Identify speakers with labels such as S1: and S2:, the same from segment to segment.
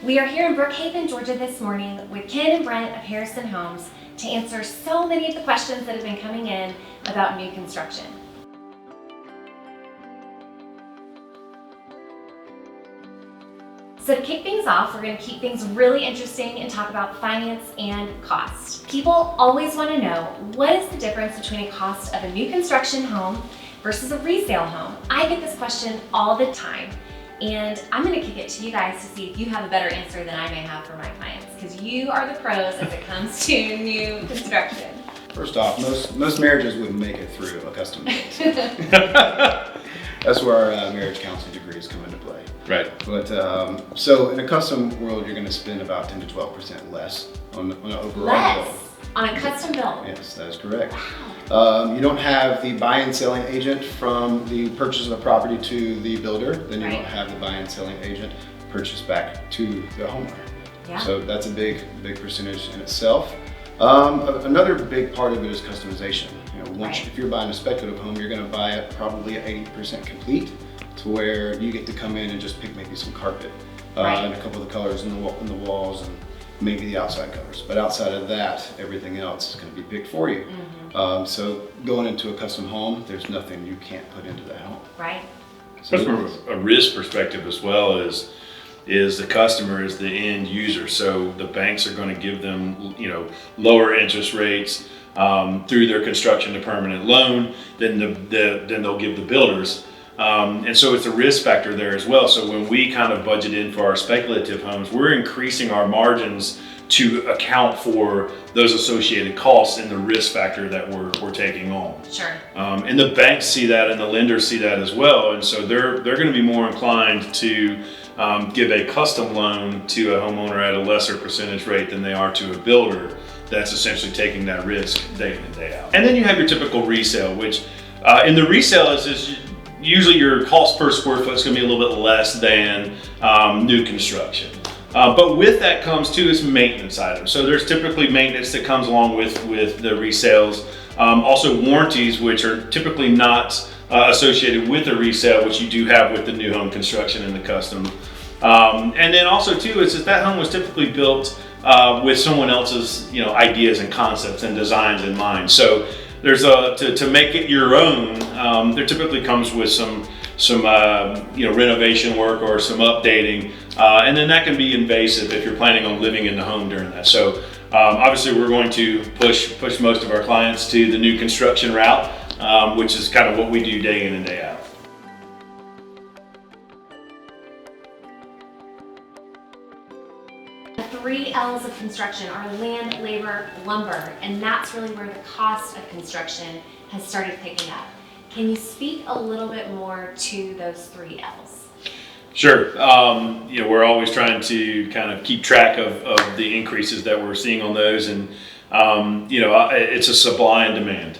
S1: We are here in Brookhaven, Georgia this morning with Ken and Brent of Harrison Homes to answer so many of the questions that have been coming in about new construction. So to kick things off, we're going to keep things really interesting and talk about finance and cost. People always want to know, what is the difference between a cost of a new construction home versus a resale home? I get this question all the time, and I'm going to kick it to you guys to see if you have a better answer than I may have for my clients, because you are the pros as it comes to new construction.
S2: First off, most marriages wouldn't make it through a custom build. That's where our marriage counseling degrees come into play.
S3: Right.
S2: But so in a custom world, you're going to spend about 10 to 12% less on an overall build.
S1: Less on a custom build?
S2: Yes, that is correct.
S1: Wow.
S2: You don't have the buy and selling agent from the purchase of the property to the builder. Then you don't have the buy and selling agent purchase back to the homeowner.
S1: Yeah.
S2: So that's a big percentage in itself. Another big part of it is customization. You know, if you're buying a speculative home, you're going to buy it probably at 80% complete, to where you get to come in and just pick maybe some carpet and a couple of the colors in the walls and maybe the outside colors. But outside of that, everything else is going to be picked for you.
S1: Mm-hmm.
S2: So going into a custom home, there's nothing you can't put into that home.
S1: Right.
S3: So from a risk perspective as well, is the customer is the end user. So the banks are going to give them, lower interest rates through their construction to permanent loan than they'll give the builders. And so it's a risk factor there as well. So when we kind of budget in for our speculative homes, we're increasing our margins to account for those associated costs and the risk factor that we're taking on.
S1: Sure.
S3: And the banks see that and the lenders see that as well. And so they're going to be more inclined to give a custom loan to a homeowner at a lesser percentage rate than they are to a builder that's essentially taking that risk day in and day out. And then you have your typical resale, which in the resale is usually your cost per square foot is going to be a little bit less than new construction. But with that comes too is maintenance items. So there's typically maintenance that comes along with the resales. Also warranties, which are typically not associated with the resale, which you do have with the new home construction and the custom. And then also too, is that home was typically built with someone else's ideas and concepts and designs in mind. So there's to make it your own. There typically comes with some renovation work or some updating, and then that can be invasive if you're planning on living in the home during that. So obviously we're going to push most of our clients to the new construction route, which is kind of what we do day in and day out.
S1: The 3 L's of construction are land, labor, lumber, and that's really where the cost of construction has started picking up. Can you speak a little bit more to those 3 L's?
S3: Sure. We're always trying to kind of keep track of the increases that we're seeing on those, and it's a supply and demand,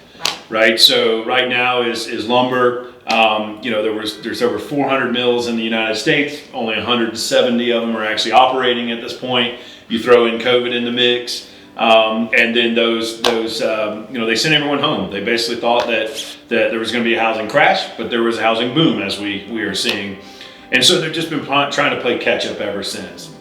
S3: right? So right now is lumber. There's over 400 mills in the United States. Only 170 of them are actually operating at this point. You throw in COVID in the mix, and then those they sent everyone home. They basically thought that there was going to be a housing crash, but there was a housing boom, as we are seeing. And so they've just been trying to play catch up ever since.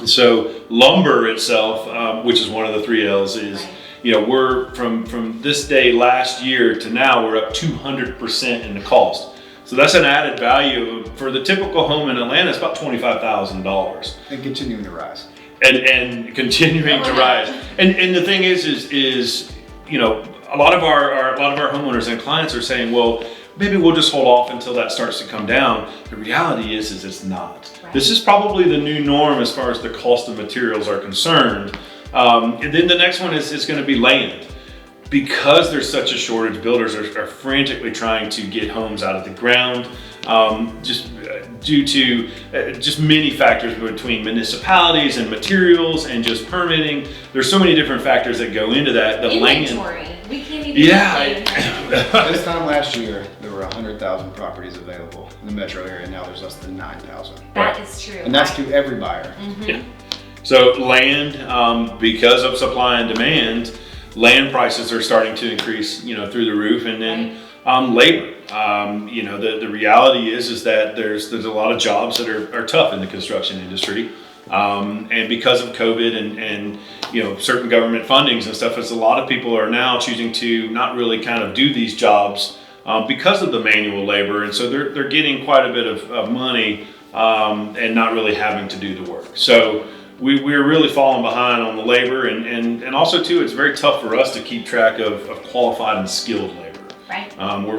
S3: And so lumber itself, which is one of the 3 L's, is we're from this day last year to now, we're up 200% in the cost. So that's an added value for the typical home in Atlanta. It's about $25,000,
S2: And continuing to rise.
S3: and continuing to rise. And the thing is a lot of our homeowners and clients are saying, well, maybe we'll just hold off until that starts to come down. The reality is it's not. Right. This is probably the new norm as far as the cost of materials are concerned. And then the next one is going to be land. Because there's such a shortage, builders are frantically trying to get homes out of the ground, just due to just many factors between municipalities and materials and just permitting. There's so many different factors that go into that. The
S1: inventory. We can't even.
S2: This time last year, there were 100,000 properties available in the metro area. Now there's less than 9,000.
S1: That is true.
S2: And that's to every buyer.
S1: Mm-hmm.
S3: Yeah. So land, because of supply and demand, land prices are starting to increase, through the roof. And then labor, the reality is that there's a lot of jobs that are tough in the construction industry. And because of COVID and certain government fundings and stuff, as a lot of people are now choosing to not really kind of do these jobs because of the manual labor, and so they're getting quite a bit of money and not really having to do the work. So we're really falling behind on the labor, and also too, it's very tough for us to keep track of qualified and skilled labor.
S1: Right.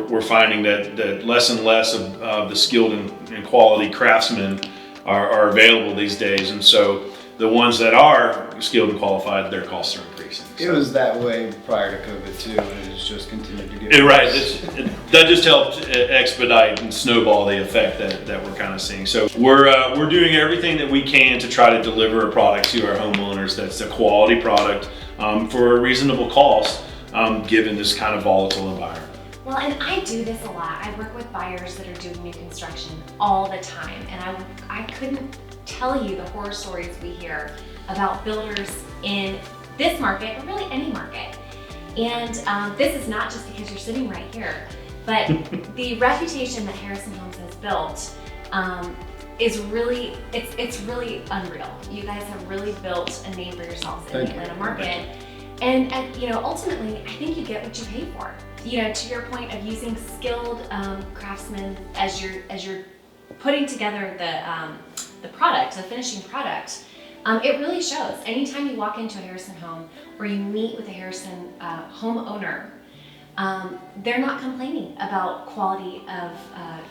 S3: We're finding that less and less of the skilled and quality craftsmen are available these days, and so the ones that are skilled and qualified, their costs are increasing.
S2: It was that way prior to COVID too, and it's just continued to get
S3: worse. Right. That just helped expedite and snowball the effect that we're kind of seeing. So we're doing everything that we can to try to deliver a product to our homeowners that's a quality product for a reasonable cost, given this kind of volatile environment.
S1: Well, and I do this a lot. I work with buyers that are doing new construction all the time, and I couldn't tell you the horror stories we hear about builders in this market, or really any market. And this is not just because you're sitting right here, but the reputation that Harrison Homes has built is really, it's really unreal. You guys have really built a name for yourselves in the Atlanta market. And ultimately, I think you get what you pay for. To your point of using skilled craftsmen as you're putting together the product, the finishing product, it really shows. Anytime you walk into a Harrison home or you meet with a Harrison homeowner, they're not complaining about quality of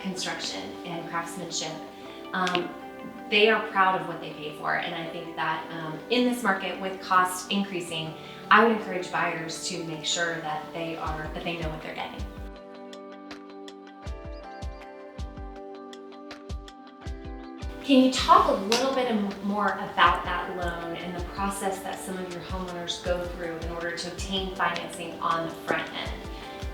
S1: construction and craftsmanship. They are proud of what they pay for, and I think that in this market with costs increasing, I would encourage buyers to make sure that they know what they're getting. Can you talk a little bit more about that loan and the process that some of your homeowners go through in order to obtain financing on the front end?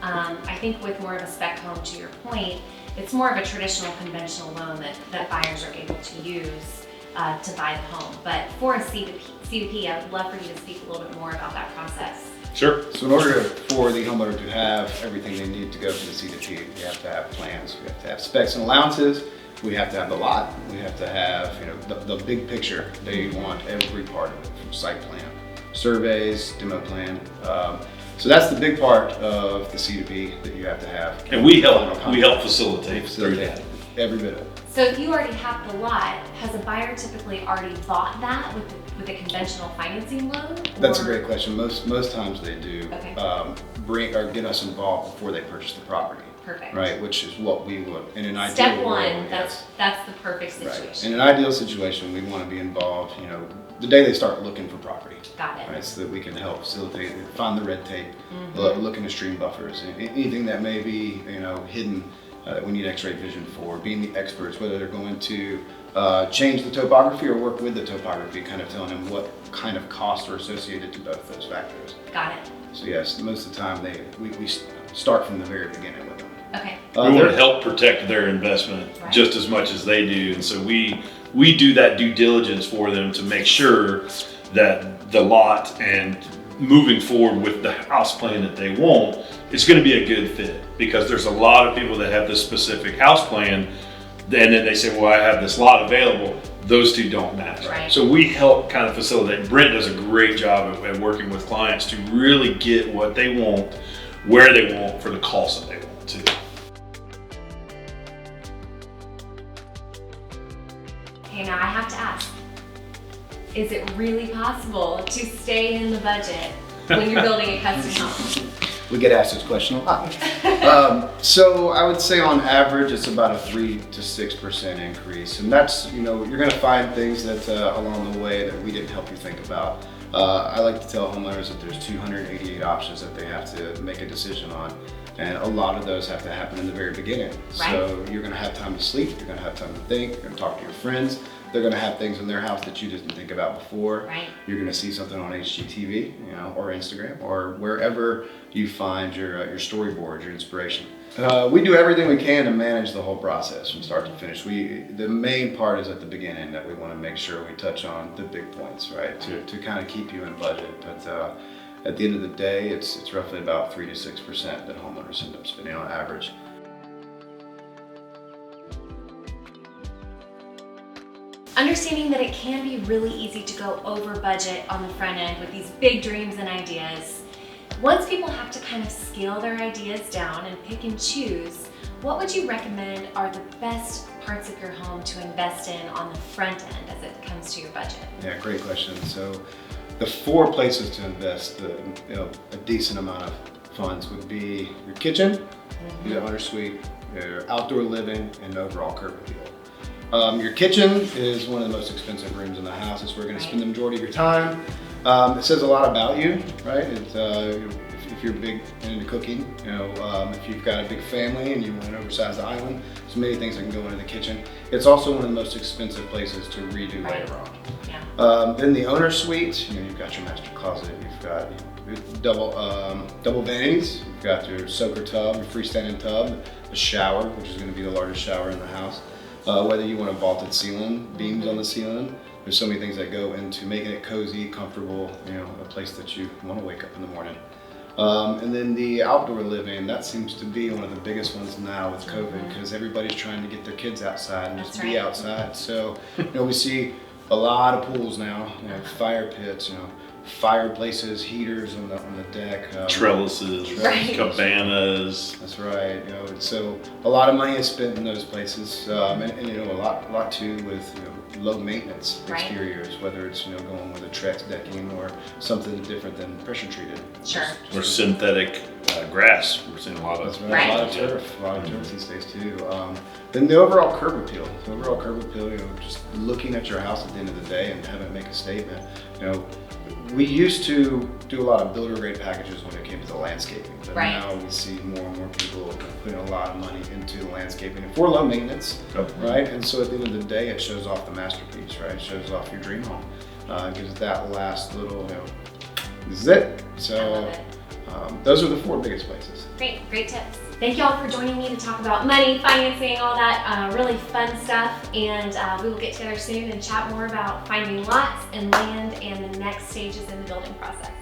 S1: I think with more of a spec home, to your point, it's more of a traditional conventional loan that buyers are able to use to buy the home. But for a CUP, I would love for you to speak a little bit more about that process.
S3: Sure.
S2: So in order for the homeowner to have everything they need to go to the CUP, we have to have plans, we have to have specs and allowances, we have to have the lot, we have to have the big picture. They want every part of it, from site plan, surveys, demo plan. So that's the big part of the CUP that you have to have.
S3: And we help facilitate through that.
S2: Every bit of it.
S1: So if you already have the lot, has a buyer typically already bought that with a conventional financing loan?
S2: That's a great question. Most times they do.
S1: Okay.
S2: Bring or get us involved before they purchase the property.
S1: Perfect.
S2: Right, which is what we would in an ideal
S1: Step
S2: world,
S1: one,
S2: yes.
S1: that's the perfect situation.
S2: Right. In an ideal situation, we want to be involved, the day they start looking for property.
S1: Got it.
S2: Right, so that we can help facilitate, find the red tape, look into stream buffers, anything that may be, hidden that we need X-ray vision for, being the experts, whether they're going to change the topography or work with the topography, kind of telling them what kind of costs are associated to both those factors.
S1: Got it.
S2: So yes, most of the time we start from the very beginning with them.
S1: Okay.
S3: We want to help protect their investment just as much as they do, and so we do that due diligence for them to make sure that the lot and moving forward with the house plan that they want is going to be a good fit, because there's a lot of people that have this specific house plan and then they say, well, I have this lot available. Those two don't match.
S1: Right.
S3: So we help kind of facilitate. Brent does a great job at working with clients to really get what they want, where they want, for the cost that they want too.
S1: Okay, now I have to ask, is it really possible to stay in the budget when you're building a custom home?
S2: We get asked this question a lot. So I would say on average, it's about a 3 to 6% increase. And that's, you're gonna find things that along the way that we didn't help you think about. I like to tell homeowners that there's 288 options that they have to make a decision on. And a lot of those have to happen in the very beginning.
S1: Right.
S2: So you're gonna have time to sleep, you're gonna have time to think, you're gonna talk to your friends. They're gonna have things in their house that you didn't think about before.
S1: Right.
S2: You're gonna see something on HGTV, or Instagram, or wherever you find your storyboard, your inspiration. We do everything we can to manage the whole process from start to finish. The main part is at the beginning that we want to make sure we touch on the big points, right? To kind of keep you in budget. But at the end of the day, it's roughly about 3 to 6% that homeowners end up spending on average.
S1: Understanding that it can be really easy to go over budget on the front end with these big dreams and ideas. Once people have to kind of scale their ideas down and pick and choose, what would you recommend are the best parts of your home to invest in on the front end as it comes to your budget?
S2: Yeah, great question. So the 4 places to invest a decent amount of funds would be your kitchen, your owner suite, your outdoor living, and overall curb appeal. Your kitchen is one of the most expensive rooms in the house. It's where you're going to spend the majority of your time. It says a lot about you, right? If you're big into cooking, if you've got a big family and you want an oversized island, there's many things that can go into the kitchen. It's also one of the most expensive places to redo later on.
S1: Yeah.
S2: Then the owner suite, you've got your master closet, you've got double vanities, you've got your soaker tub, your freestanding tub, the shower, which is going to be the largest shower in the house. Whether you want a vaulted ceiling, beams on the ceiling, there's so many things that go into making it cozy, comfortable, a place that you want to wake up in the morning. And then the outdoor living, that seems to be one of the biggest ones now with COVID, because everybody's trying to get their kids outside and just be outside. So, we see a lot of pools now, fire pits, fireplaces, heaters on the deck,
S3: trellises, cabanas.
S2: That's right. So a lot of money is spent in those places, and a lot too with low maintenance exteriors, whether it's going with a Trex decking or something different than pressure treated.
S1: Sure.
S3: Or synthetic grass. We're seeing a lot of.
S2: That's right. A lot of turf these days too. Then the overall curb appeal. Just looking at your house at the end of the day and having it make a statement. We used to do a lot of builder grade packages when it came to the landscaping, but now we see more and more people putting a lot of money into the landscaping for low maintenance, right? And so at the end of the day, it shows off the masterpiece, right? It shows off your dream home. It gives that last little, this is it. So those are the 4 biggest places.
S1: Great tips. Thank you all for joining me to talk about money, financing, all that really fun stuff. And we will get together soon and chat more about finding lots and land and the next stages in the building process.